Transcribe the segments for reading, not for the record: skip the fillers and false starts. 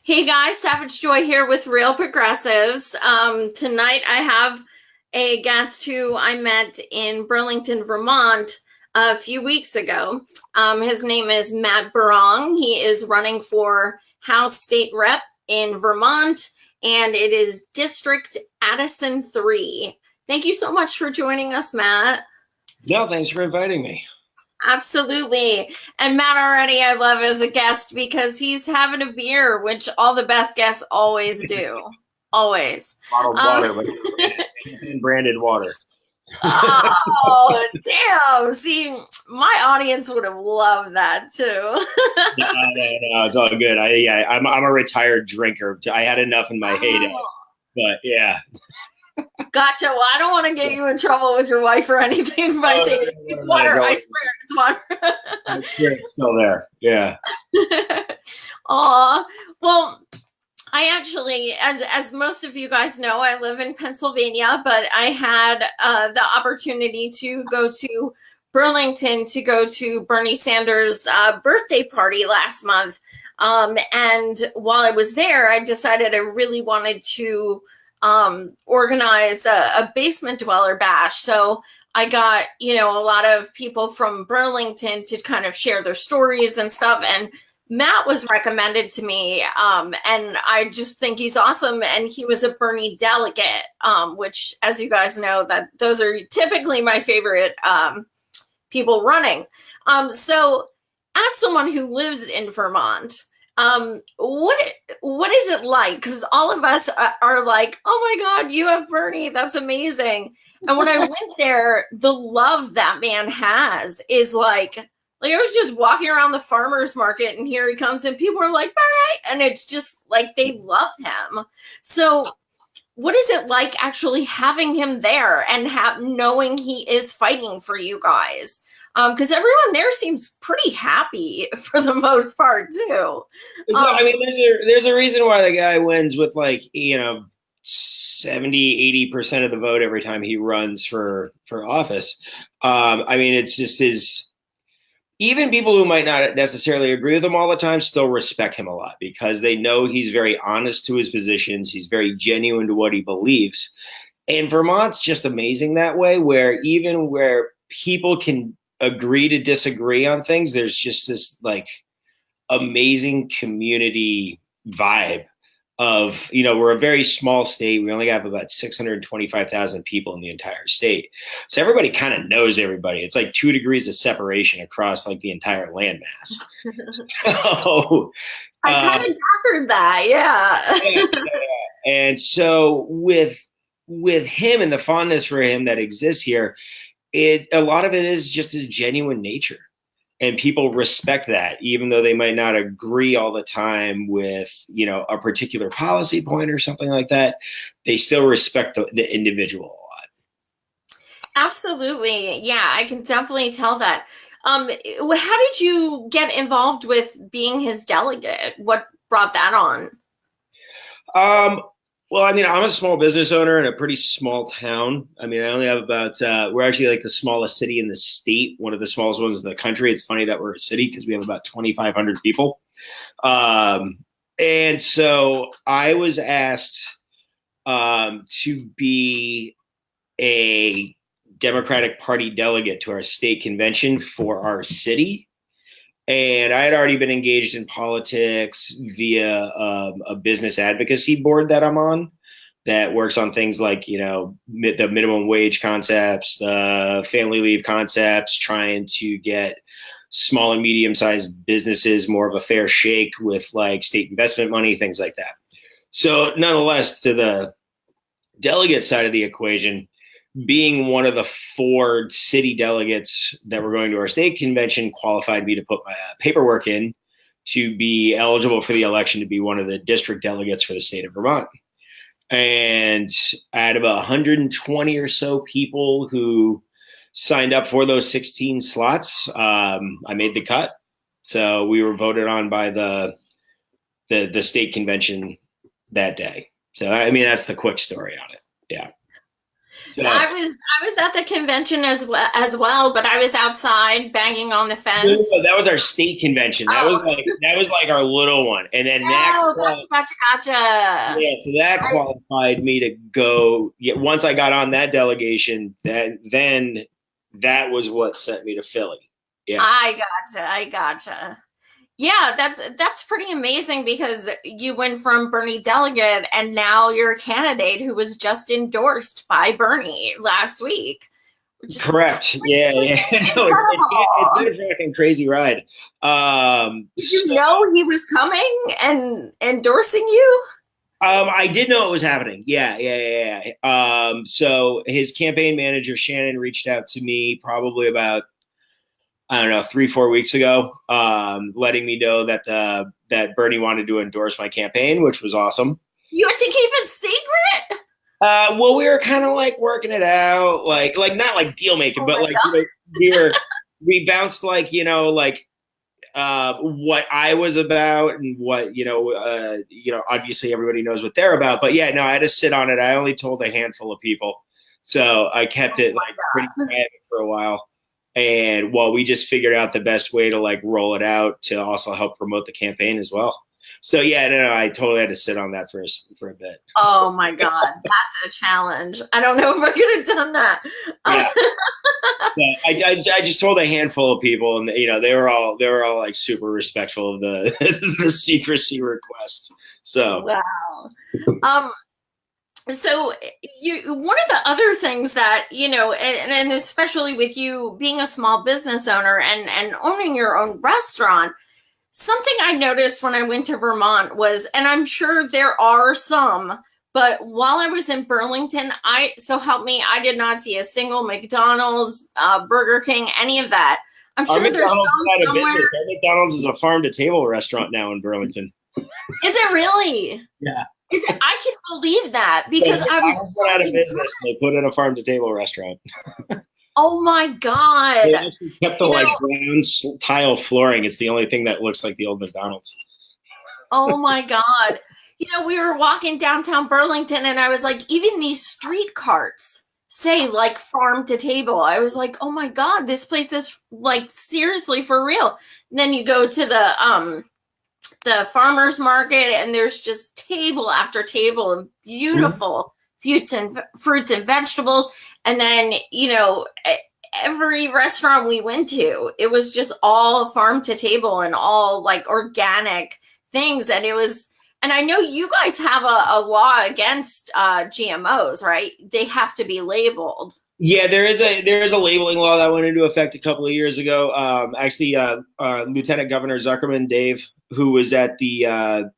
Hey guys, Savage Joy here with Real Progressives. Tonight I have a guest who I met in Burlington, Vermont a few weeks ago. His name is Matt Birong. He is running for House State Rep in Vermont, and it is District Addison 3. Thank you so much for joining us, Matt. No, thanks for inviting me. Absolutely. And Matt already I love as a guest because he's having a beer, which all the best guests always do. Always. Bottled Um, water, but branded water. oh, damn. See, my audience would have loved that too. No, it's all good. I'm a retired drinker. I had enough in my heyday, but yeah. Gotcha. Well, I don't want to get you in trouble with your wife or anything by saying it's water. I swear it's water. I'm sure it's still there. Yeah. Aw. Well, I actually, as most of you guys know, I live in Pennsylvania, but I had the opportunity to go to Burlington to go to Bernie Sanders' birthday party last month. And while I was there, I decided I really wanted to organize a basement dweller bash. So I got, a lot of people from Burlington to kind of share their stories and stuff. And Matt was recommended to me, and I just think he's awesome. And he was a Bernie delegate, which, as you guys know, that those are typically my favorite people running. So, as someone who lives in Vermont, what is it like? Because all of us are like, oh my God, you have Bernie. That's amazing. And when I went there, the love that man has is like I was just walking around the farmer's market and here he comes and people are like, Bernie, and it's just like they love him. So what is it like actually having him there and knowing he is fighting for you guys? Because everyone there seems pretty happy for the most part too. I mean, there's a reason why the guy wins with 70-80% of the vote every time he runs for office. I mean, it's just even people who might not necessarily agree with him all the time still respect him a lot because they know he's very honest to his positions. He's very genuine to what he believes. And Vermont's just amazing that way, where even where people can agree to disagree on things, there's just this amazing community vibe of, we're a very small state. We only have about 625,000 people in the entire state. So everybody kind of knows everybody. It's like 2 degrees of separation across the entire landmass. So, I kind of gathered that. Yeah. And so with him and the fondness for him that exists here, a lot of it is just his genuine nature. And people respect that, even though they might not agree all the time with, a particular policy point or something like that. They still respect the individual a lot. Absolutely. Yeah, I can definitely tell that. How did you get involved with being his delegate? What brought that on? Well, I mean, I'm a small business owner in a pretty small town. I mean, I only have about, we're actually the smallest city in the state, one of the smallest ones in the country. It's funny that we're a city because we have about 2,500 people. And so I was asked to be a Democratic Party delegate to our state convention for our city. And I had already been engaged in politics via a business advocacy board that I'm on that works on things like, the minimum wage concepts, the family leave concepts, trying to get small and medium-sized businesses more of a fair shake with state investment money, things like that. So nonetheless, to the delegate side of the equation, being one of the 4 city delegates that were going to our state convention qualified me to put my paperwork in to be eligible for the election to be one of the district delegates for the state of Vermont. And I had about 120 or so people who signed up for those 16 slots. I made the cut. So we were voted on by the state convention that day. So, I mean, that's the quick story on it. Yeah. So I was at the convention as well, but I was outside banging on the no, fence. that was our state convention. Oh, That was like our little one, and then oh, gotcha. yeah, so that I, qualified me to go. Yeah, once I got on that delegation, then that was what sent me to Philly. Yeah. I gotcha. Yeah, that's pretty amazing because you went from Bernie delegate and now you're a candidate who was just endorsed by Bernie last week, which is Correct. Yeah, yeah. No, it's incredible. been a fucking crazy ride. Did you know he was coming and endorsing you? I did know it was happening. Yeah, yeah, yeah, yeah. So his campaign manager Shannon reached out to me probably about I don't know 3 4 weeks ago, letting me know that that Bernie wanted to endorse my campaign, which was awesome. You had to keep it secret? Well, we were kind of like working it out, like not like deal making, Oh but my like God. we bounced like like what I was about and what obviously everybody knows what they're about. But yeah, no, I had to sit on it. I only told a handful of people, so I kept Oh it my like pretty God. private for a while. And while we just figured out the best way to like roll it out to also help promote the campaign as well. So yeah, no, I totally had to sit on that for a bit. Oh my God. That's a challenge. I don't know if I could have done that. Yeah. Yeah, I just told a handful of people, and they were all like super respectful of the the secrecy request. So Wow. Um, so you one of the other things that and especially with you being a small business owner and owning your own restaurant, something I noticed when I went to Vermont was, and I'm sure there are some, but while I was in Burlington, so help me, I did not see a single McDonald's, Burger King, any of that. I'm our sure there's McDonald's is some out of somewhere. business. Our McDonald's is a farm to table restaurant now in Burlington. Is it really? Yeah. Is it? I can believe that So because I was McDonald's went out so of business and they put in a farm to table restaurant. oh my They God. actually kept the You know, like brown tile flooring. It's the only thing that looks like the old McDonald's. oh my God. We were walking downtown Burlington and I was like, even these street carts say like farm to table. I was like, oh my God, this place is like seriously for real. And then you go to the farmers market and there's just table after table of beautiful fruits and vegetables. And then, every restaurant we went to, it was just all farm to table and all like organic things. And it was, and I know you guys have a law against GMOs, right? They have to be labeled. Yeah, there is a labeling law that went into effect a couple of years ago. Actually, Lieutenant Governor Zuckerman, Dave, who was at the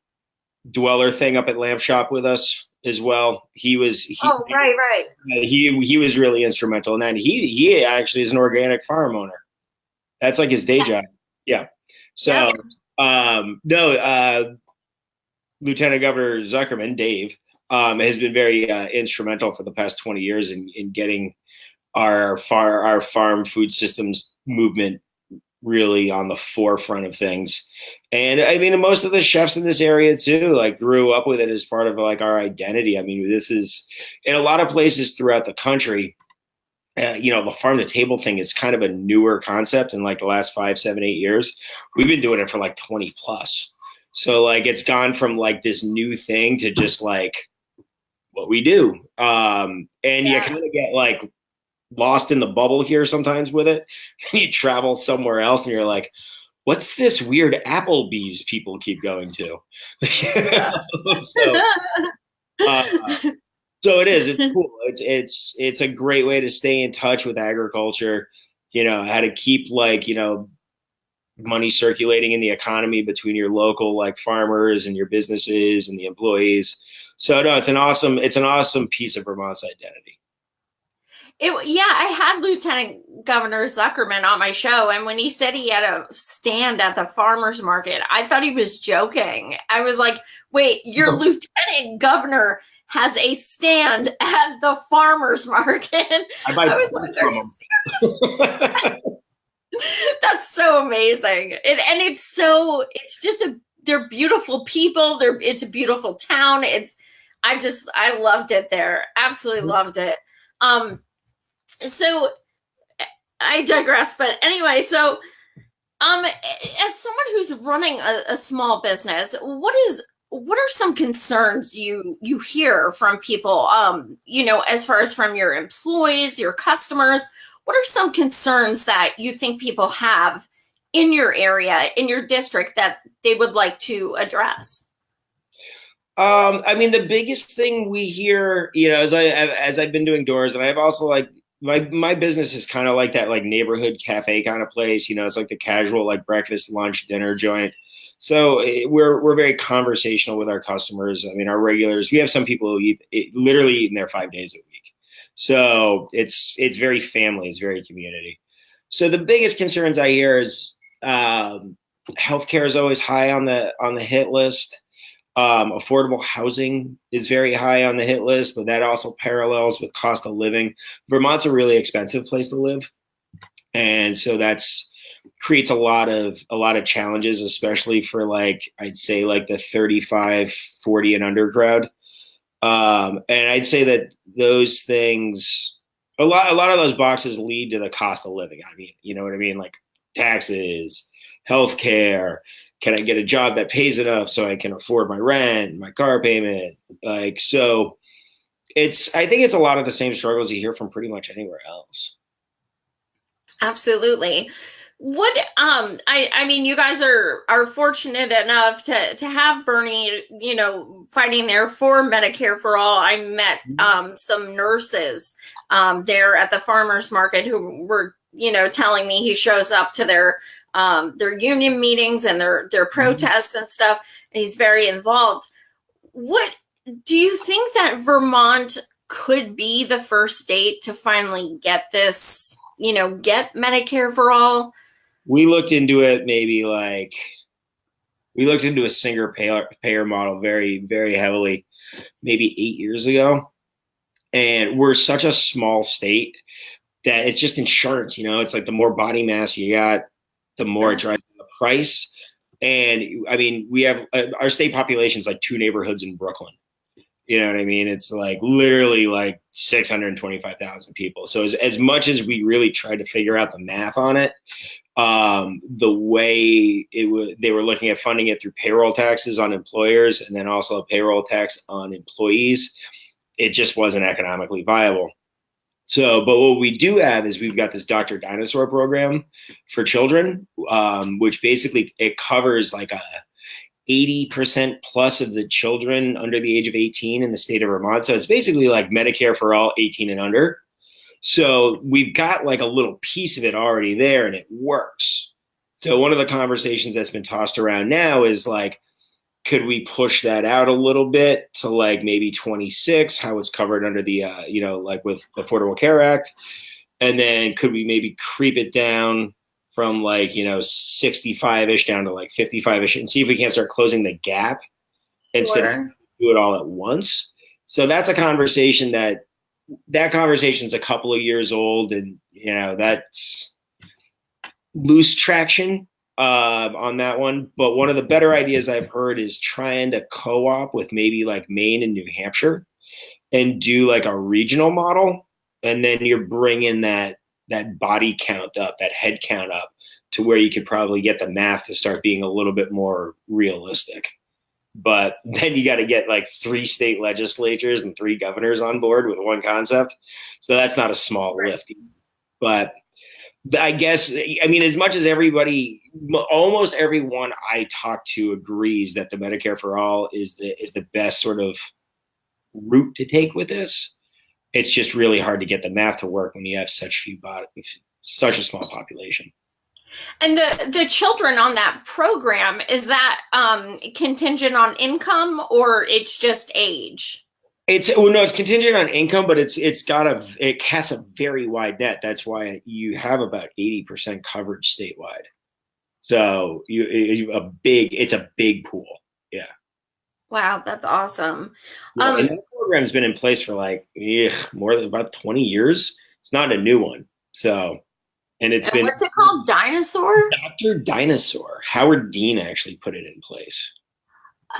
Dweller thing up at Lamp Shop with us as well. Oh, right. He was really instrumental in that. He actually is an organic farm owner. That's like his day Yes. job. Yeah. So Yep. no, Lieutenant Governor Zuckerman, Dave, has been very instrumental for the past 20 years in getting our farm food systems movement really on the forefront of things. And I mean, most of the chefs in this area too, like grew up with it as part of like our identity. I mean, this is in a lot of places throughout the country. The farm to table thing is kind of a newer concept in like the last 5, 7, 8 years. We've been doing it for like 20 plus. So like it's gone from like this new thing to just like what we do. And you Yeah. kind of get like lost in the bubble here sometimes with it. You travel somewhere else and you're like, what's this weird Applebee's people keep going to? so, uh, so it is. It's cool. It's a great way to stay in touch with agriculture. How to keep like money circulating in the economy between your local like farmers and your businesses and the employees. So no, it's an awesome piece of Vermont's identity. Yeah, I had Lieutenant Governor Zuckerman on my show, and when he said he had a stand at the farmers market, I thought he was joking. I was like, wait, your lieutenant governor has a stand at the farmers market? I was like, are you serious? That's so amazing. And it's just they're beautiful people. It's a beautiful town. I loved it there. Absolutely loved it. So I digress, but anyway, so as someone who's running a small business, what are some concerns you hear from people, as far as from your employees, your customers? What are some concerns that you think people have in your area, in your district, that they would like to address? I mean, the biggest thing we hear, as I've been doing doors, and I've also like my business is kind of like that, like neighborhood cafe kind of place. It's like the casual, like breakfast, lunch, dinner joint. So we're very conversational with our customers. I mean, our regulars. We have some people who literally eating there 5 days a week. So it's very family. It's very community. So the biggest concerns I hear is healthcare is always high on the hit list. Affordable housing is very high on the hit list, but that also parallels with cost of living. Vermont's a really expensive place to live, and so that's creates a lot of challenges, especially for like I'd say like the 35, 40 and under crowd. And I'd say that those things, a lot of those boxes lead to the cost of living. I mean, you know what I mean? Like taxes, healthcare. Can I get a job that pays enough so I can afford my rent, my car payment? Like, so I think it's a lot of the same struggles you hear from pretty much anywhere else. Absolutely. What I mean, you guys are fortunate enough to have Bernie, fighting there for Medicare for All. I met some nurses there at the farmers market who were, telling me he shows up to their union meetings and their protests and stuff, and he's very involved. What do you think that Vermont could be the first state to finally get this, get Medicare for All? We looked into it, we looked into a single payer model very, very heavily, maybe 8 years ago. And we're such a small state that it's just insurance, it's like the more body mass you got, the more it drives the price. And I mean, we have our state population is like 2 neighborhoods in Brooklyn. You know what I mean? It's like literally like 625,000 people. So as much as we really tried to figure out the math on it, the way they were looking at funding it through payroll taxes on employers and then also a payroll tax on employees, it just wasn't economically viable. So, but what we do have is we've got this Dr. Dinosaur program for children, which basically it covers like 80% plus of the children under the age of 18 in the state of Vermont. So it's basically like Medicare for all 18 and under. So we've got like a little piece of it already there and it works. So one of the conversations that's been tossed around now is like, could we push that out a little bit to like maybe 26, how it's covered under the, like with the Affordable Care Act? And then could we maybe creep it down from like, 65-ish down to like 55-ish and see if we can't start closing the gap instead of do it all at once? So that's a conversation that conversation's a couple of years old, and that's loose traction on that one. But one of the better ideas I've heard is trying to co-op with maybe like Maine and New Hampshire and do like a regional model, and then you're bringing that body count up, that head count up to where you could probably get the math to start being a little bit more realistic. But then you got to get like 3 state legislatures and 3 governors on board with one concept. So that's not a small lift. But I guess, I mean, as much as almost everyone I talk to agrees that the Medicare for All is the best sort of route to take with this, it's just really hard to get the math to work when you have such a small population. And the children on that program, is that contingent on income or it's just age? It's contingent on income, but it casts a very wide net. That's why you have about 80% coverage statewide. So it's a big pool. Yeah. Wow, that's awesome. And that program's been in place for like more than about 20 years. It's not a new one. So. And what's it called? Dinosaur? Dr. Dinosaur. Howard Dean actually put it in place.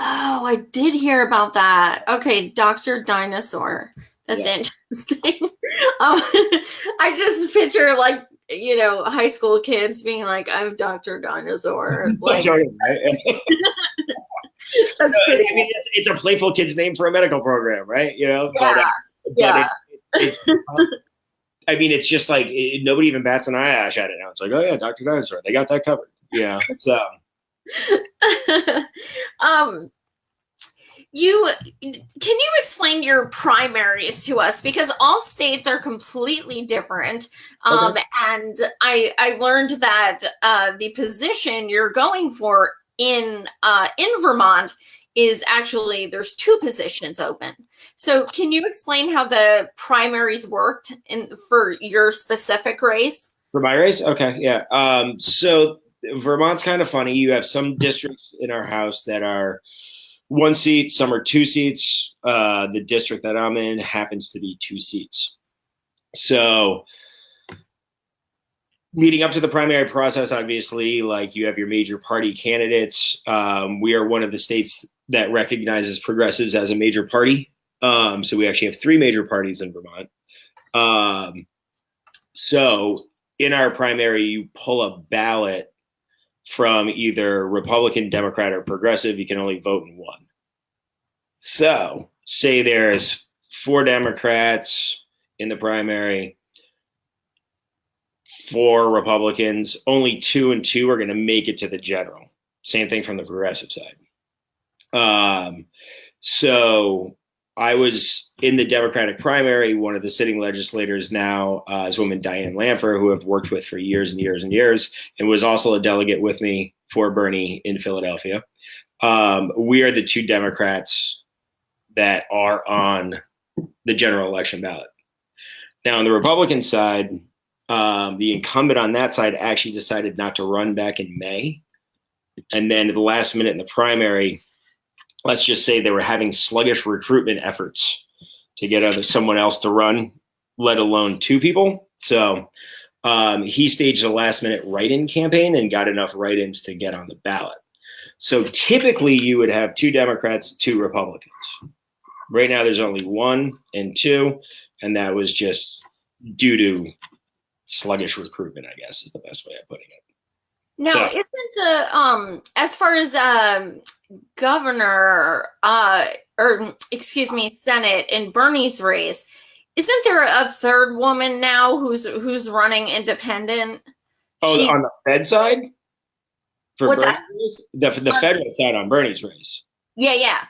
Oh, I did hear about that. Okay, Dr. Dinosaur. That's interesting. I just picture like, high school kids being like, I'm Dr. Dinosaur. Like, that's pretty I mean, it's a playful kid's name for a medical program, right? Yeah. It's I mean, it's just like nobody even bats an eyelash at it now. It's like, oh yeah, Dr. Dinosaur, they got that covered. So can you explain your primaries to us, because all states are completely different. Okay. And I learned that the position you're going for in Vermont is actually, there's 2 positions open. So can you explain how the primaries worked for your specific race? For my race, okay, yeah. So Vermont's kind of funny. You have some districts in our house that are 1 seat, some are 2 seats. The district that I'm in happens to be 2 seats. So leading up to the primary process, obviously, like you have your major party candidates. We are one of the states that recognizes progressives as a major party. So we actually have 3 major parties in Vermont. So in our primary, you pull a ballot from either Republican, Democrat, or progressive. You can only vote in one. So say there's 4 Democrats in the primary, 4 Republicans, only 2 and 2 are going to make it to the general. Same thing from the progressive side. So I was in the Democratic primary. One of the sitting legislators now is woman Diane Lanfer, who I've worked with for years and years and years, and was also a delegate with me for Bernie in Philadelphia. We are the 2 Democrats that are on the general election ballot. Now, on the Republican side, the incumbent on that side actually decided not to run back in May. And then at the last minute in the primary, let's just say they were having sluggish recruitment efforts to get someone else to run, let alone 2 people. So he staged a last minute write-in campaign and got enough write-ins to get on the ballot. So typically you would have 2 Democrats, 2 Republicans. Right now there's only 1 and 2, and that was just due to sluggish recruitment, I guess is the best way of putting it. Now, So, isn't the as far as governor Senate in Bernie's race, isn't there a 3rd woman now who's running independent? on the Fed side for What's Bernie's that? race, the federal side on Bernie's race. Yeah.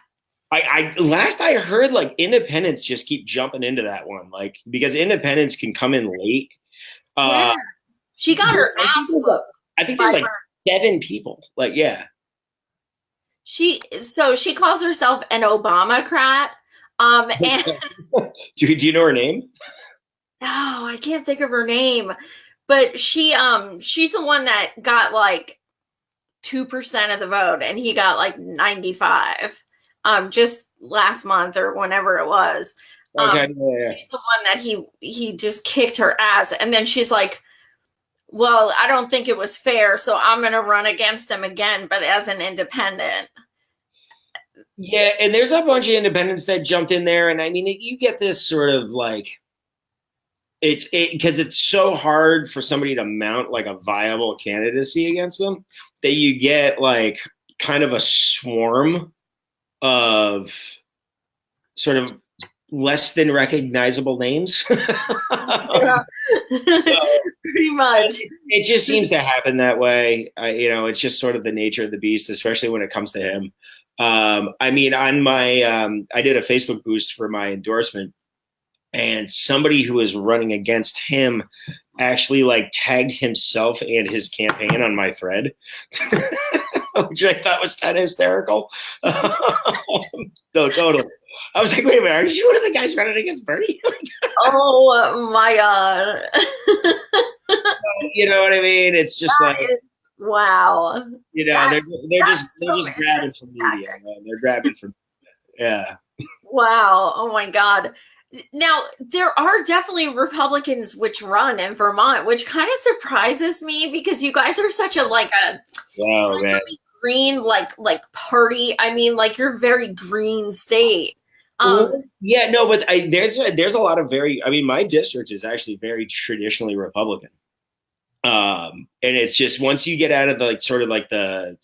I last I heard, like, independents just keep jumping into that one, like, because independents can come in late. Yeah. She got her ass whooped. I think there's like 7 people. Like, yeah. She calls herself an Obamacrat. And do you know her name? no, I can't think of her name. But she's the one that got like 2% of the vote, and he got like 95. Just last month or whenever it was. Okay, yeah. She's the one that he just kicked her ass, and then she's like, well, I don't think it was fair, so I'm going to run against him again, but as an independent. Yeah, and there's a bunch of independents that jumped in there, and I mean, you get this sort of like, because it's so hard for somebody to mount like a viable candidacy against them that you get like kind of a swarm of sort of less than recognizable names. Yeah. Pretty much. It just seems to happen that way. It's just sort of the nature of the beast, especially when it comes to him. I mean, on my, I did a Facebook boost for my endorsement, and somebody who was running against him actually like tagged himself and his campaign on my thread, which I thought was kind of hysterical. No, totally. I was like, wait a minute, are you one of the guys running against Bernie? Oh my God. You know what I mean? It's just that like, wow. They're just grabbing from media, man. They're grabbing from, yeah. Wow. Oh my God. Now, there are definitely Republicans which run in Vermont, which kind of surprises me because you guys are such a really green like party. I mean, like, you're very green state. Um, Well, yeah, no, but there's a lot of I mean, my district is actually very traditionally Republican. And it's just once you get out of the like sort of like the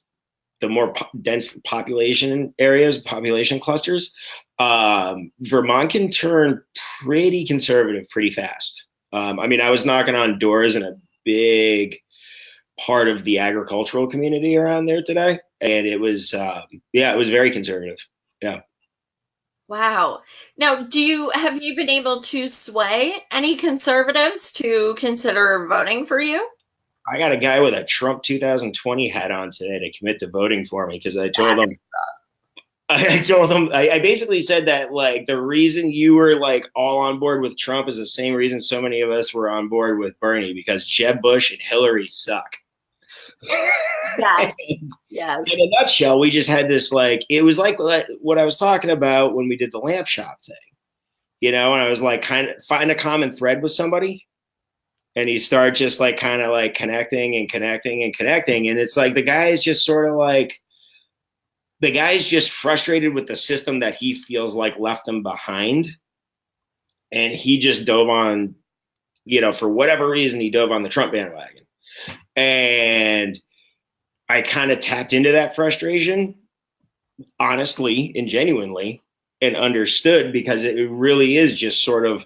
more dense population areas, population clusters, Vermont can turn pretty conservative pretty fast. I mean, I was knocking on doors in a big part of the agricultural community around there today, and it was, yeah, it was very conservative. Yeah. wow. Now, have you been able to sway any conservatives to consider voting for you? I got a guy with a Trump 2020 hat on today to commit to voting for me because That's I told him, I basically said that like the reason you were like all on board with Trump is the same reason so many of us were on board with Bernie because Jeb Bush and Hillary suck. yes, In yes. a nutshell, we just had this like, it was like what I was talking about when we did the lamp shop thing, and I was like, kind of find a common thread with somebody. And you start just like kind of like connecting and connecting and connecting. And it's like the guy is just sort of like, the guy's just frustrated with the system that he feels like left him behind. And he just dove on, for whatever reason, he dove on the Trump bandwagon. And I kind of tapped into that frustration, honestly and genuinely, and understood because it really is just sort of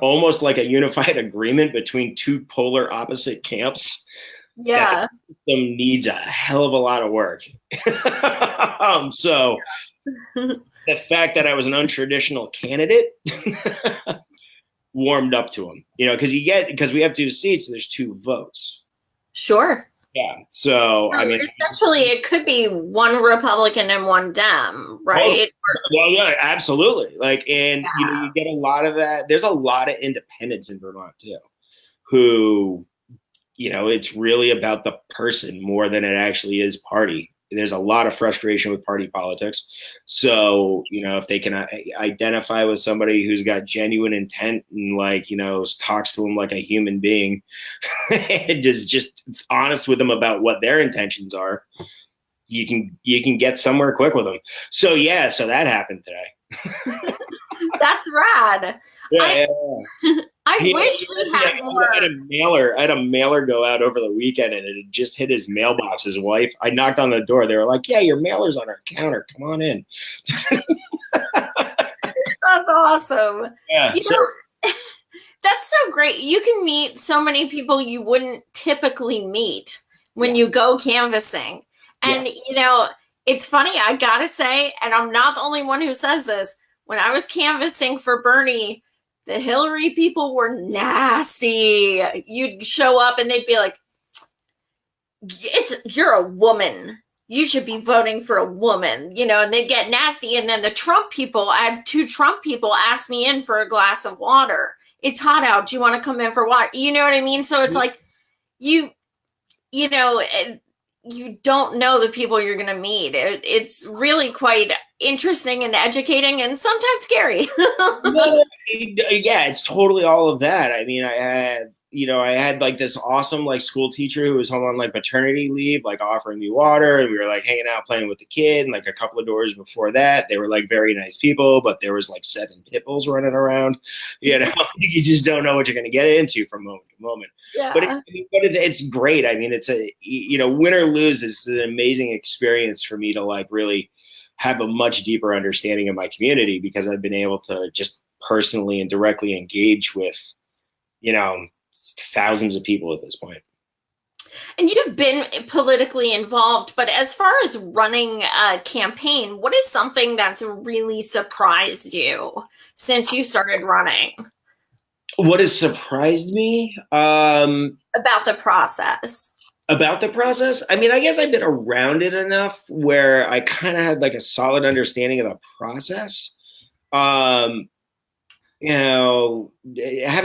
almost like a unified agreement between two polar opposite camps that Yeah. the system needs a hell of a lot of work. So the fact that I was an untraditional candidate warmed up to him, because we have two seats, there's two votes. Sure. Yeah. So, So I mean, essentially, it could be one Republican and one Dem, right? well, yeah, absolutely. Like, and Yeah. you get a lot of that. There's a lot of independents in Vermont too, who, it's really about the person more than it actually is party. There's a lot of frustration with party politics. So, if they can identify with somebody who's got genuine intent and like, talks to them like a human being and is just honest with them about what their intentions are, you can get somewhere quick with them. So yeah, so that happened today. That's rad. Yeah, I yeah. wish we had more. I had a mailer go out over the weekend, and it had just hit his mailbox. His wife. I knocked on the door. They were like, "Yeah, your mailer's on our counter. Come on in." That's awesome. Yeah. That's so great. You can meet so many people you wouldn't typically meet when you go canvassing. And, it's funny, I gotta say, and I'm not the only one who says this, when I was canvassing for Bernie, the Hillary people were nasty. You'd show up and they'd be like, you're a woman. You should be voting for a woman, and they'd get nasty. And then the Trump people, I had two Trump people ask me in for a glass of water. It's hot out. Do you want to come in for water? You know what I mean? So it's like you don't know the people you're going to meet. It's really quite interesting and educating and sometimes scary. Yeah, it's totally all of that. I mean, I had like this awesome like school teacher who was home on like maternity leave, like offering me water, and we were like hanging out playing with the kid. And like a couple of doors before that, they were like very nice people, but there was like 7 pit bulls running around. You just don't know what you're going to get into from moment to moment. Yeah. But it's great. I mean, it's win or lose, it's an amazing experience for me to like really have a much deeper understanding of my community because I've been able to just personally and directly engage with, thousands of people at this point. And you've been politically involved, but as far as running a campaign, what is something that's really surprised you since you started running? What has surprised me? About the process. About the process? I mean, I guess I've been around it enough where I kind of had like a solid understanding of the process. Having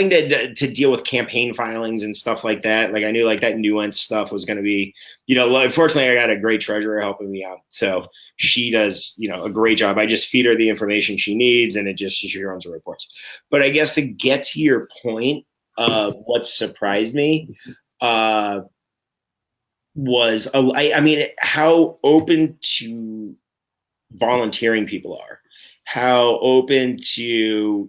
to deal with campaign filings and stuff like that. Like I knew like that nuance stuff was going to be, unfortunately I got a great treasurer helping me out. So she does, a great job. I just feed her the information she needs and she runs her reports. But I guess to get to your point of what surprised me, was, I mean, how open to volunteering people are, how open to,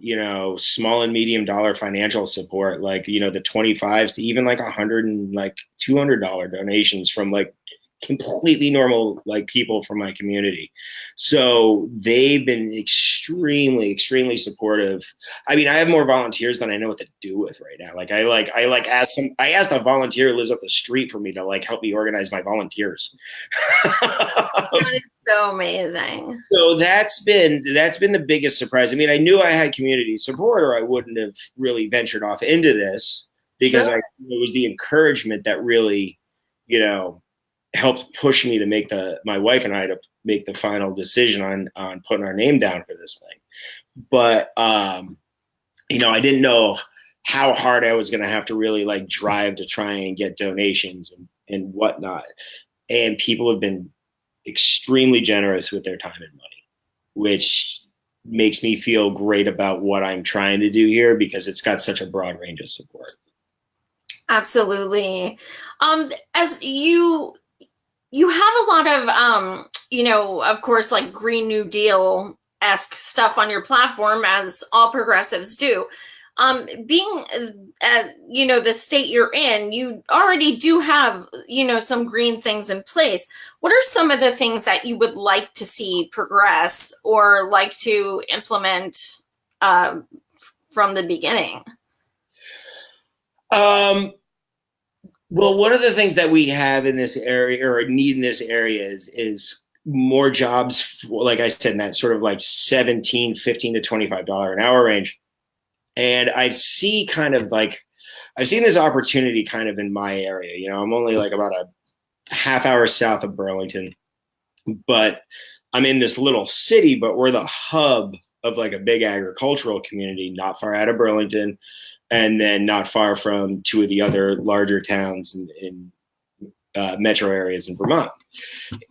small and medium dollar financial support, like, the 25s to even like 100 and like $200 donations from like completely normal like people from my community. So they've been extremely, extremely supportive. I mean, I have more volunteers than I know what to do with right now. I asked a volunteer who lives up the street for me to like help me organize my volunteers. That is so amazing. So that's been the biggest surprise. I mean, I knew I had community support, or I wouldn't have really ventured off into this, because Sure. it was the encouragement that really, helped push me to make my wife and I to make the final decision on putting our name down for this thing. But I didn't know how hard I was going to have to really like drive to try and get donations and whatnot. And people have been extremely generous with their time and money, which makes me feel great about what I'm trying to do here, because it's got such a broad range of support. Absolutely. As you have a lot of of course, like Green New Deal-esque stuff on your platform, as all progressives do. Being the state you're in, you already do have some green things in place. What are some of the things that you would like to see progress or like to implement from the beginning? Well, one of the things that we have in this area, or need in this area, is more jobs, like I said, in that sort of like 15 to $25 an hour range. And I've seen this opportunity kind of in my area. I'm only like about a half hour south of Burlington, but I'm in this little city, but we're the hub of like a big agricultural community, not far out of Burlington, and then not far from two of the other larger towns in metro areas in Vermont.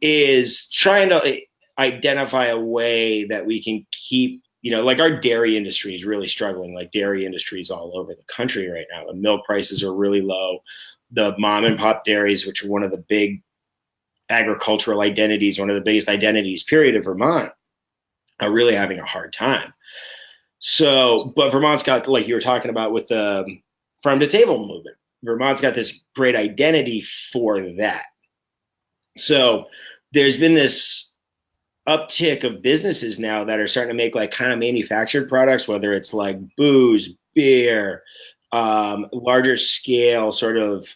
Is trying to identify a way that we can keep, like our dairy industry is really struggling, like dairy industries all over the country right now. The milk prices are really low. The mom and pop dairies, which are one of the big agricultural identities, one of the biggest identities, period, of Vermont, are really having a hard time. So, but Vermont's got, like you were talking about with the farm to table movement, Vermont's got this great identity for that. So there's been this uptick of businesses now that are starting to make like kind of manufactured products, whether it's like booze, beer, larger scale sort of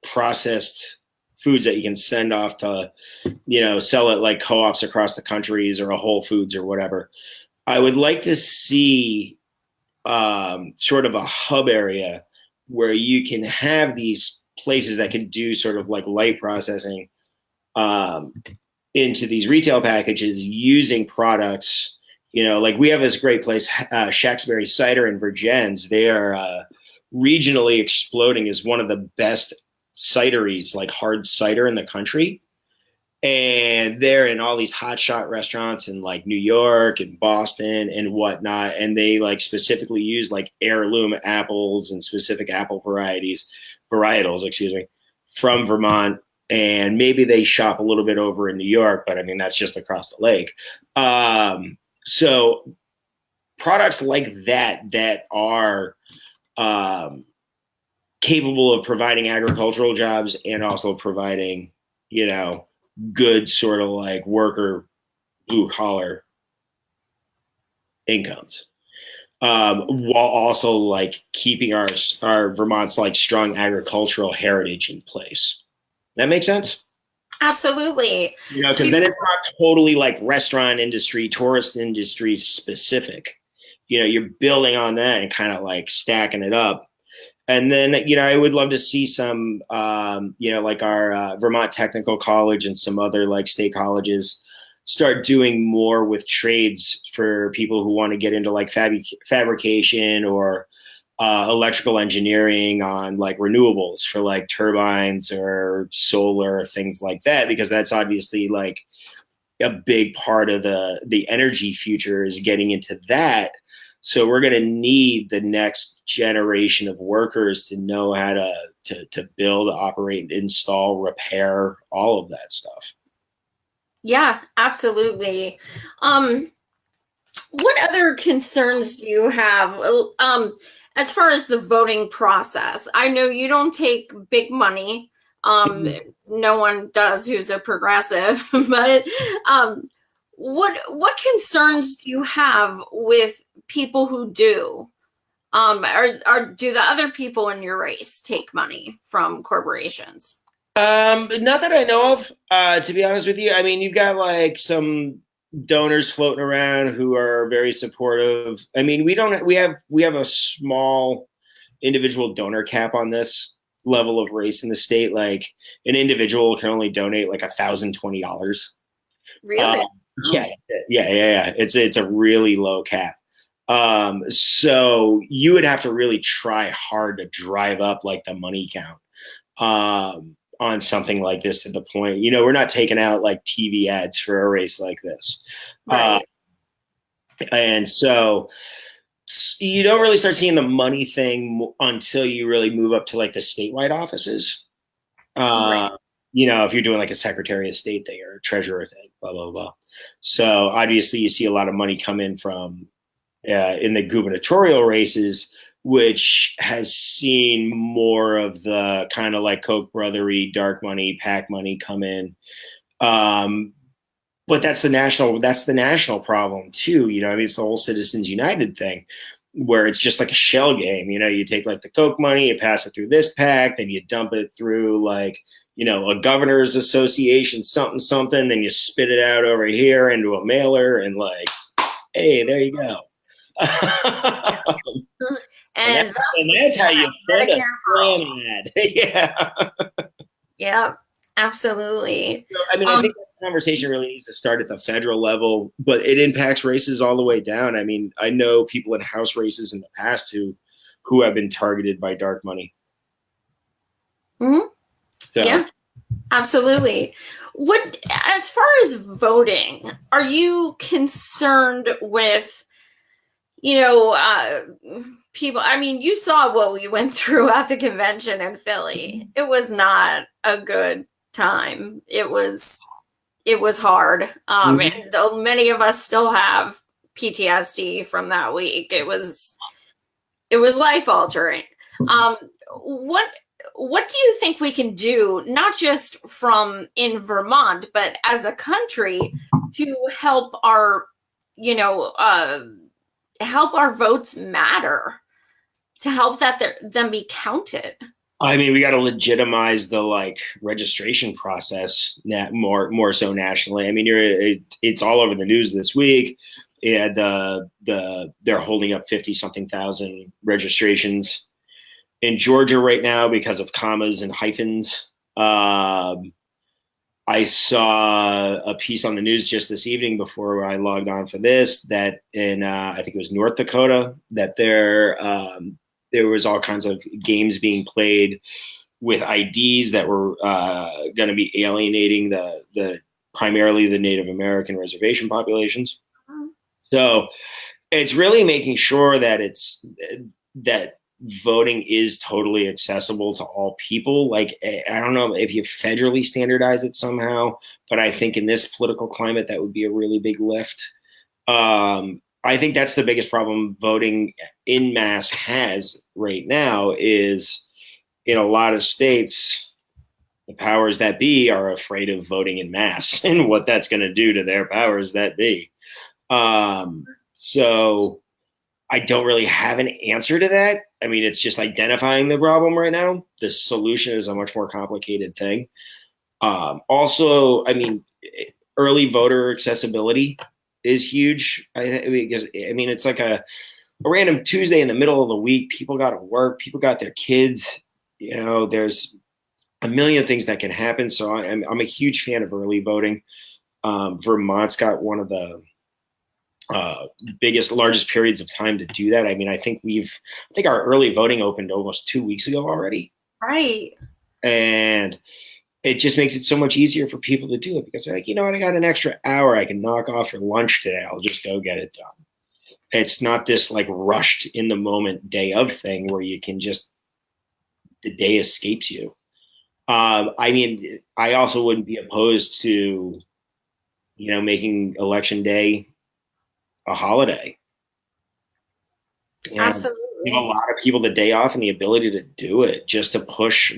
processed foods that you can send off to, sell at like co-ops across the countries or a Whole Foods or whatever. I would like to see sort of a hub area where you can have these places that can do sort of like light processing into these retail packages using products. Like we have this great place, Shacksbury Cider in Virgins. They are regionally exploding as one of the best cideries, like hard cider in the country. And they're in all these hotshot restaurants in like New York and Boston and whatnot. And they like specifically use like heirloom apples and specific apple varietals, from Vermont. And maybe they shop a little bit over in New York, but I mean, that's just across the lake. So products like that are capable of providing agricultural jobs and also providing, good sort of like worker blue collar incomes, while also like keeping our Vermont's like strong agricultural heritage in place. That makes sense? Absolutely. Because then it's not totally like restaurant industry, tourist industry specific. You're building on that and kind of like stacking it up. And then, I would love to see some, like our Vermont Technical College and some other like state colleges start doing more with trades for people who want to get into like fabrication or electrical engineering on like renewables for like turbines or solar, things like that, because that's obviously like a big part of the energy future is getting into that. So we're going to need the next generation of workers to know how to build, operate, install, repair, all of that stuff. Yeah, absolutely. Um, what other concerns do you have? As far as the voting process, I know you don't take big money. Um, no one does who's a progressive, but what concerns do you have with people who do? Or do the other people in your race take money from corporations? Not that I know of, to be honest with you. I mean, you've got like some donors floating around who are very supportive. I mean, we have a small individual donor cap on this level of race in the state. Like an individual can only donate like $1,020. Uh, Really? yeah, yeah. It's a really low cap. So you would have to really try hard to drive up like the money count on something like this to the point, we're not taking out like TV ads for a race like this. Uh, Right. and so you don't really start seeing the money thing until you really move up to like the statewide offices. Right. Uh, if you're doing like a Secretary of State thing or a treasurer thing, blah, blah, blah. So obviously you see a lot of money come in from in the gubernatorial races, which has seen more of the kind of like Koch brothery, dark money, PAC money come in. Um, but that's the national problem too. I mean, it's the whole Citizens United thing where it's just like a shell game. You take like the Koch money, you pass it through this PAC, then you dump it through like, a governor's association, something, something, then you spit it out over here into a mailer and like, hey, there you go. and, that, And thus and we that's how you have fund a Medicare for all. spam ad. Yeah. Yeah, absolutely. So, I mean, I Um, think that conversation really needs to start at the federal level, but it impacts races all the way down. I mean, I know people in House races in the past who have been targeted by dark money. mhm, So yeah, absolutely. What, as far as voting, are you concerned with, you know, people? I mean, you saw what we went through at the convention in Philly. It was not a good time. It was hard. mhm. And though many of us still have PTSD from that week, it was life altering. Um, what what do you think we can do, not just from in Vermont, but as a country, to help our, you know, help our votes matter, to help them be counted? I mean, we got to legitimize the like registration process more so nationally. I mean, it's all over the news this week. Yeah, they're holding up 50 something thousand registrations in Georgia right now because of commas and hyphens. I saw a piece on the news just this evening before I logged on for this that in I think it was North Dakota that there was all kinds of games being played with IDs that were going to be alienating the primarily the Native American reservation populations. So it's really making sure that voting is totally accessible to all people. Like, I don't know if you federally standardize it somehow, but I think in this political climate, that would be a really big lift. I think that's the biggest problem voting in mass has right now is in a lot of states, the powers that be are afraid of voting in mass and what that's going to do to their powers that be. So I don't really have an answer to that. I mean, it's just identifying the problem right now. The solution is a much more complicated thing. Also, I mean, early voter accessibility is huge. Because I mean, it's like a random Tuesday in the middle of the week. People got to work. People got their kids. There's a million things that can happen. So I'm a huge fan of early voting. Vermont's got one of the largest periods of time to do that. I mean, I think our early voting opened almost 2 weeks ago already. Right. And it just makes it so much easier for people to do it because they're like, you know what, I got an extra hour I can knock off for lunch today. I'll just go get it done. It's not this like rushed in the moment day of thing where you can just, the day escapes you. I mean, I also wouldn't be opposed to making election day a holiday. And give a Absolutely. lot of people the day off and the ability to do it just to push,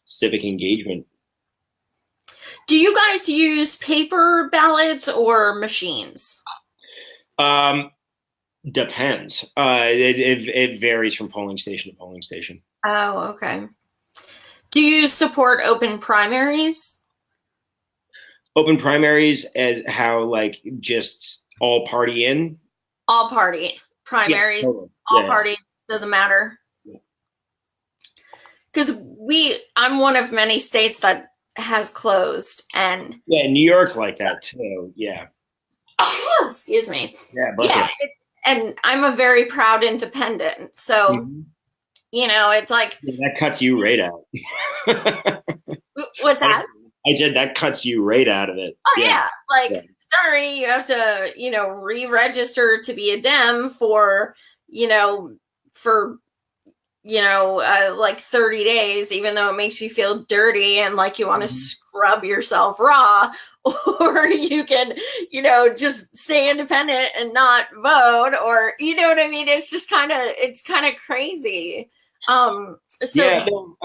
civic engagement. Do you guys use paper ballots or machines? Um, Depends. It varies from polling station to polling station. Oh, okay. Do you support open primaries? Open primaries as how like just all party in. All party Yeah, primaries, totally. all Yeah, party, doesn't matter. yeah. Because I'm one of many states that has closed, and Yeah, New York's like that too. Yeah, excuse me. yeah, bless Yeah, you. and I'm a very proud independent. So, Mhm. it's like, Yeah, that cuts you right out. what's that? I said that cuts you right out of it. Oh, Yeah, yeah. yeah. Like, sorry, you have to, re register to be a Dem for, you know, for like 30 days, even though it makes you feel dirty and like you want to Mhm. scrub yourself raw, or you can, just stay independent and not vote, or you know what I mean? It's kind of crazy. So Yeah, no,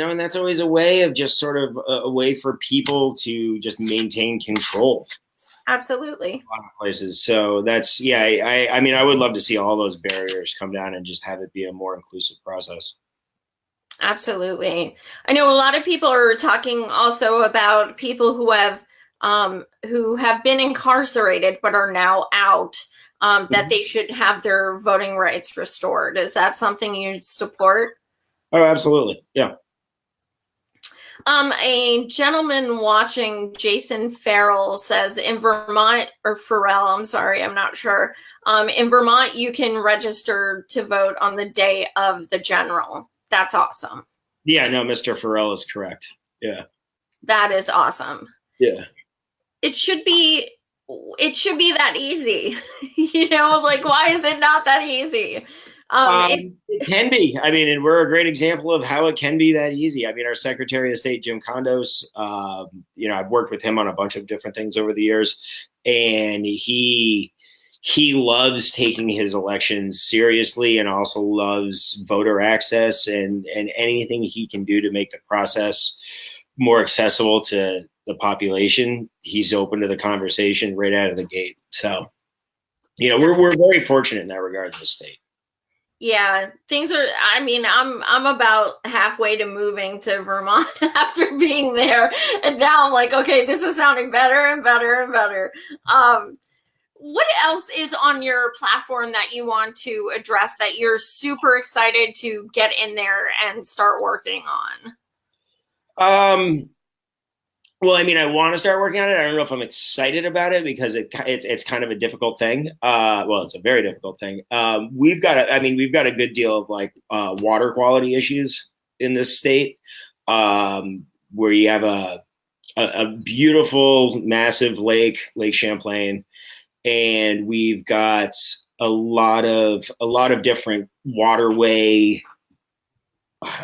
and that's always a way of just sort of a way for people to just maintain control absolutely. a lot of places. So that's yeah, I mean, I would love to see all those barriers come down and just have it be a more inclusive process. Absolutely. I know a lot of people are talking also about people who have been incarcerated but are now out, that Mhm. they should have their voting rights restored. Is that something you support? Oh, absolutely. Yeah. A gentleman watching, Jason Farrell, says in Vermont, or Farrell, I'm sorry, I'm not sure. In Vermont, you can register to vote on the day of the general. That's awesome. Yeah, no, Mr. Farrell is correct. Yeah. That is awesome. Yeah. It should be it should be that easy. Like, why is it not that easy? It It can be. I mean, and we're a great example of how it can be that easy. I mean, our Secretary of State, Jim Condos, I've worked with him on a bunch of different things over the years, and he loves taking his elections seriously and also loves voter access and anything he can do to make the process more accessible to the population. He's open to the conversation right out of the gate. So, we're very fortunate in that regard in the state. Yeah, things are, I mean, I'm about halfway to moving to Vermont after being there, and now I'm like, okay, this is sounding better and better and better. What else is on your platform that you want to address that you're super excited to get in there and start working on? Um, well, I mean, I want to start working on it. I don't know if I'm excited about it because it's kind of a difficult thing. Well, it's a very difficult thing. We've got a good deal of like water quality issues in this state, where you have a beautiful, massive Lake Champlain, and we've got a lot of different waterway,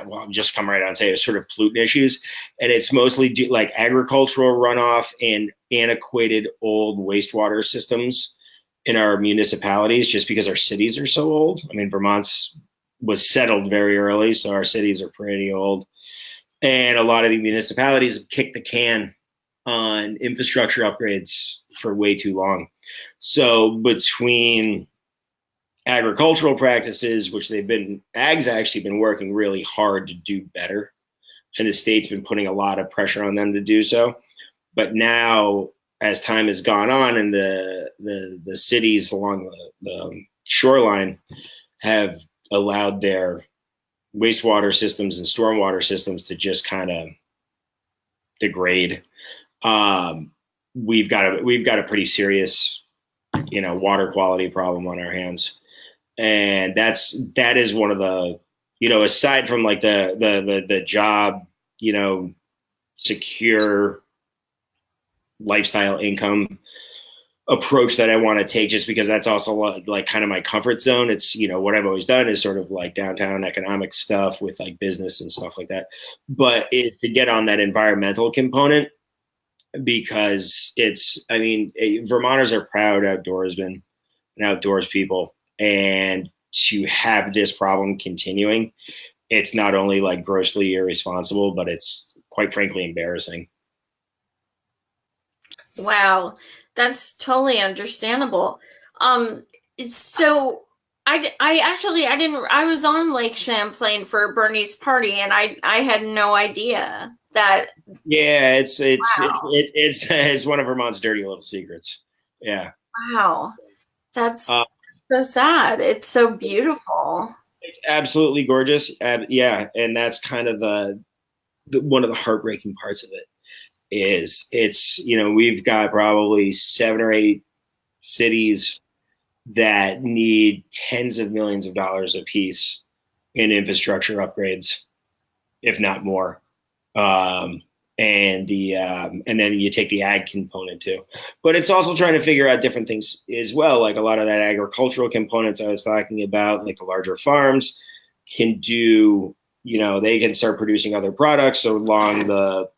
well, I'm just come right out and say sort of pollutant issues, and it's mostly like agricultural runoff and antiquated old wastewater systems in our municipalities, just because our cities are so old. I mean, Vermont's was settled very early, so our cities are pretty old, and a lot of the municipalities have kicked the can on infrastructure upgrades for way too long. So between agricultural practices, which ag's actually been working really hard to do better, and the state's been putting a lot of pressure on them to do so. But now, as time has gone on, and the cities along the shoreline have allowed their wastewater systems and stormwater systems to just kind of degrade, um, we've got a pretty serious water quality problem on our hands, and that is one of the, aside from like the job, secure lifestyle income approach that I want to take, just because that's also like kind of my comfort zone. It's, what I've always done is sort of like downtown economic stuff with like business and stuff like that. But it's to get on that environmental component, because Vermonters are proud outdoorsmen and outdoors people. And to have this problem continuing, it's not only like grossly irresponsible, but it's quite frankly embarrassing. Wow, that's totally understandable. Um, so I didn't, I was on Lake Champlain for Bernie's party, and I had no idea that. Yeah, it's Wow. it's one of Vermont's dirty little secrets. Yeah. Wow, Uh, that's so sad. It's so beautiful. it's absolutely gorgeous. Yeah, and that's kind of the one of the heartbreaking parts of it is it's, we've got probably 7 or 8 cities that need tens of millions of dollars apiece in infrastructure upgrades, if not more. Um, and then you take the ag component too, but it's also trying to figure out different things as well. Like a lot of that agricultural components I was talking about, like the larger farms can do, they can start producing other products along the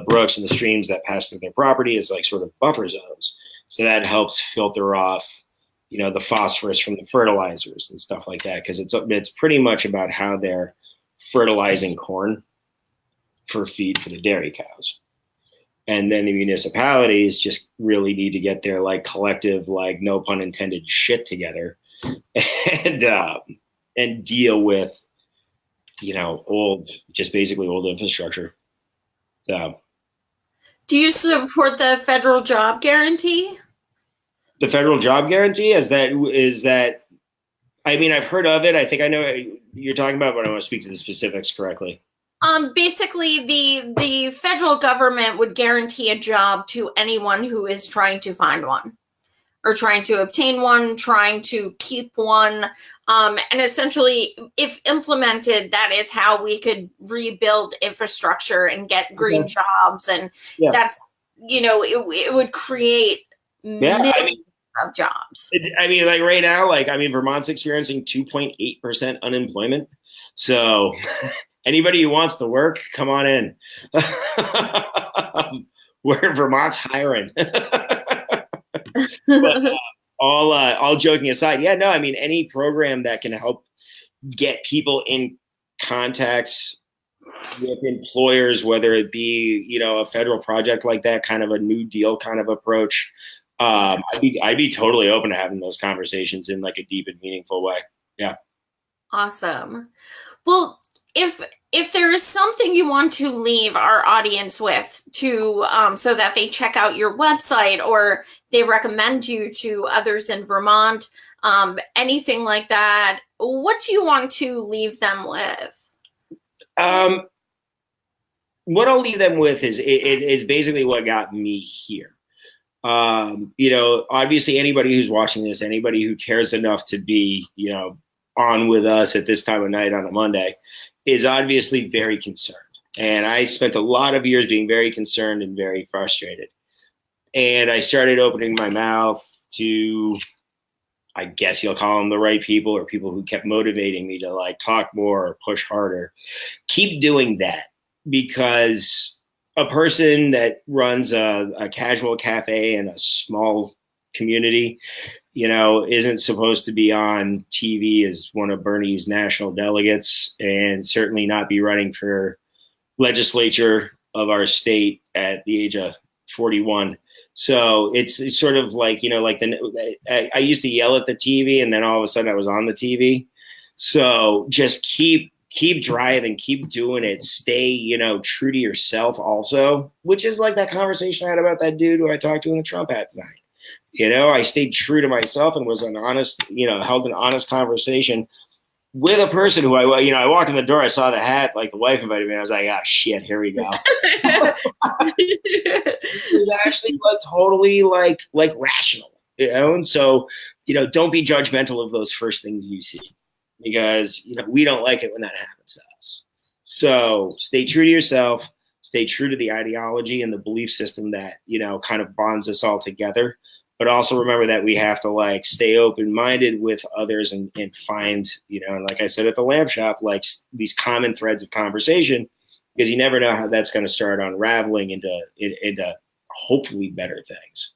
brooks and the streams that pass through their property as like sort of buffer zones. So that helps filter off, the phosphorus from the fertilizers and stuff like that, because it's pretty much about how they're fertilizing corn for feed for the dairy cows. And then the municipalities just really need to get their like collective, like no pun intended, shit together, and deal with, basically old infrastructure. So Do you support the federal job guarantee? the federal job guarantee is that I've heard of it. I think I know what you're talking about, but I want to speak to the specifics correctly. Basically, the federal government would guarantee a job to anyone who is trying to find one, or trying to obtain one, trying to keep one. And essentially, if implemented, that is how we could rebuild infrastructure and get green jobs. And Yeah. that's, it would create Yeah. millions of jobs. Like right now, Vermont's experiencing 2.8% unemployment. So anybody who wants to work, come on in. Where Vermont's hiring. But all joking aside, yeah, no, any program that can help get people in contact with employers, whether it be, a federal project like that, kind of a New Deal kind of approach, I'd be totally open to having those conversations in like a deep and meaningful way. Yeah. Awesome. Well, if there is something you want to leave our audience with to so that they check out your website or they recommend you to others in Vermont, anything like that, what do you want to leave them with? What I'll leave them with is basically what got me here. Obviously anybody who's watching this, anybody who cares enough to be, on with us at this time of night on a Monday, is obviously very concerned. And I spent a lot of years being very concerned and very frustrated. And I started opening my mouth to, I guess you'll call them the right people, or people who kept motivating me to like talk more or push harder. Keep doing that, because a person that runs a casual cafe in a small community, isn't supposed to be on TV as one of Bernie's national delegates, and certainly not be running for legislature of our state at the age of 41. So it's sort of like, I used to yell at the TV, and then all of a sudden I was on the TV. So just keep driving, keep doing it. Stay, true to yourself also, which is like that conversation I had about that dude who I talked to in the Trump hat tonight. I stayed true to myself and was held an honest conversation with a person who I walked in the door, I saw the hat, like the wife invited me, and I was like, ah, shit, here we go. It actually was totally like rational, and so, don't be judgmental of those first things you see, because, we don't like it when that happens to us. So stay true to yourself, stay true to the ideology and the belief system that, kind of bonds us all together. but also remember that we have to like stay open-minded with others and find, and like I said at the lamp shop, like these common threads of conversation, because you never know how that's going to start unraveling into hopefully better things.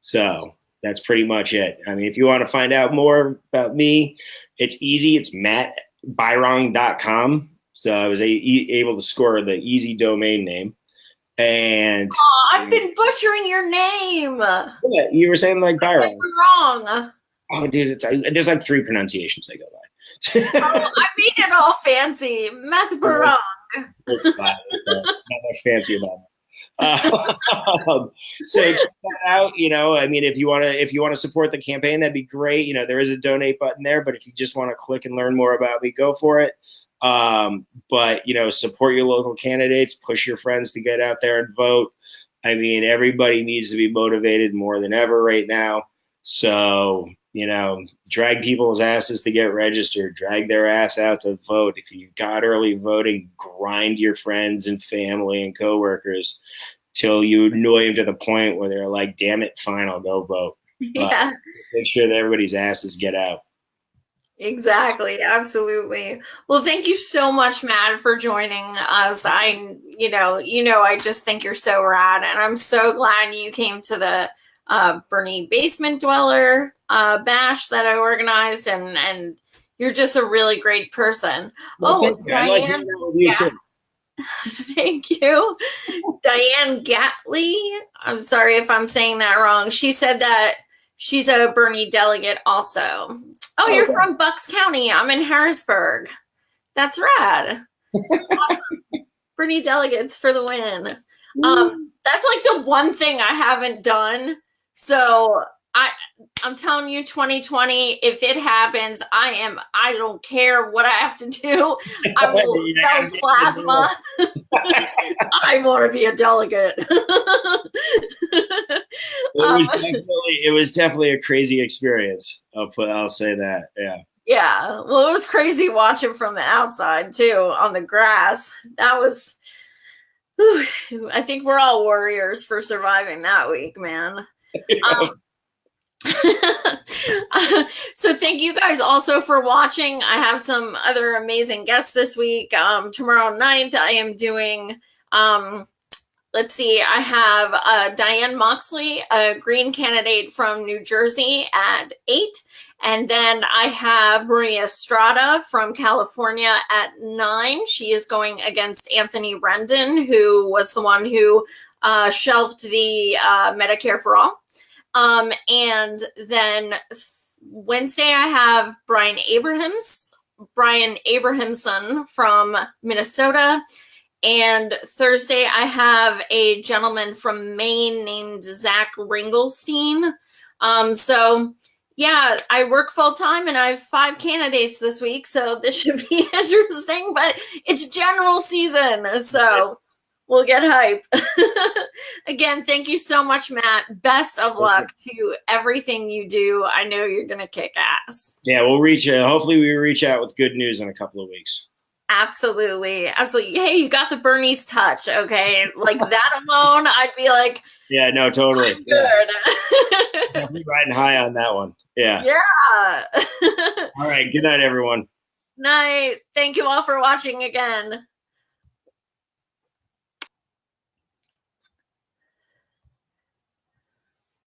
So that's pretty much it. I mean, if you want to find out more about me, it's easy. It's mattbirong.com. So I was able to score the easy domain name. And I've been butchering your name. Yeah, you were saying like Birong. Wrong. Oh, dude, there's like 3 pronunciations I go by. I made it all fancy. Matt Birong. It's fine. Not much fancy about it. So check that out. I mean, if you want to support the campaign, that'd be great. There is a donate button there, but if you just want to click and learn more about me, go for it. But support your local candidates, push your friends to get out there and vote. I mean, everybody needs to be motivated more than ever right now. So, drag people's asses to get registered, drag their ass out to vote. If you got early voting, grind your friends and family and coworkers till you annoy them to the point where they're like, damn it, fine, I'll go vote. Yeah. Make sure that everybody's asses get out. Exactly. Absolutely. Well, thank you so much, Matt, for joining us. I just think you're so rad, and I'm so glad you came to the Bernie Basement Dweller bash that I organized, and you're just a really great person. Well, Diane. Thank you. Diane Gatley. I'm sorry if I'm saying that wrong. She said that she's a Bernie delegate also. Oh, you're from Bucks County. I'm in Harrisburg. That's rad. Awesome. Bernie delegates for the win. That's like the one thing I haven't done. So I'm telling you, 2020, if it happens, I don't care what I have to do. I will sell plasma. I want to be a delegate. It was definitely a crazy experience. I'll say that. Yeah. Yeah. Well, it was crazy watching from the outside too, on the grass. That was, I think we're all warriors for surviving that week, man. So thank you guys also for watching. I have some other amazing guests this week. Tomorrow night I am doing, let's see, I have Diane Moxley, a Green candidate from New Jersey at 8. And then I have Maria Estrada from California at 9. She is going against Anthony Rendon, who was the one who shelved the Medicare-for-All. And then Wednesday, I have Brian Abrahamson from Minnesota. And Thursday, I have a gentleman from Maine named Zach Ringelstein. So yeah, I work full time and I have 5 candidates this week. So this should be interesting, but it's general season. So we'll get hype. Again, thank you so much, Matt. Best of luck to everything you do. I know you're going to kick ass. Yeah, we'll hopefully we reach out with good news in a couple of weeks. Absolutely. Absolutely. Hey, you got the Bernie's touch. Okay. Like that alone, I'd be like, yeah, no, totally. Good. Yeah. Definitely riding high on that one. Yeah. Yeah. All right. Good night, everyone. Night. Thank you all for watching again.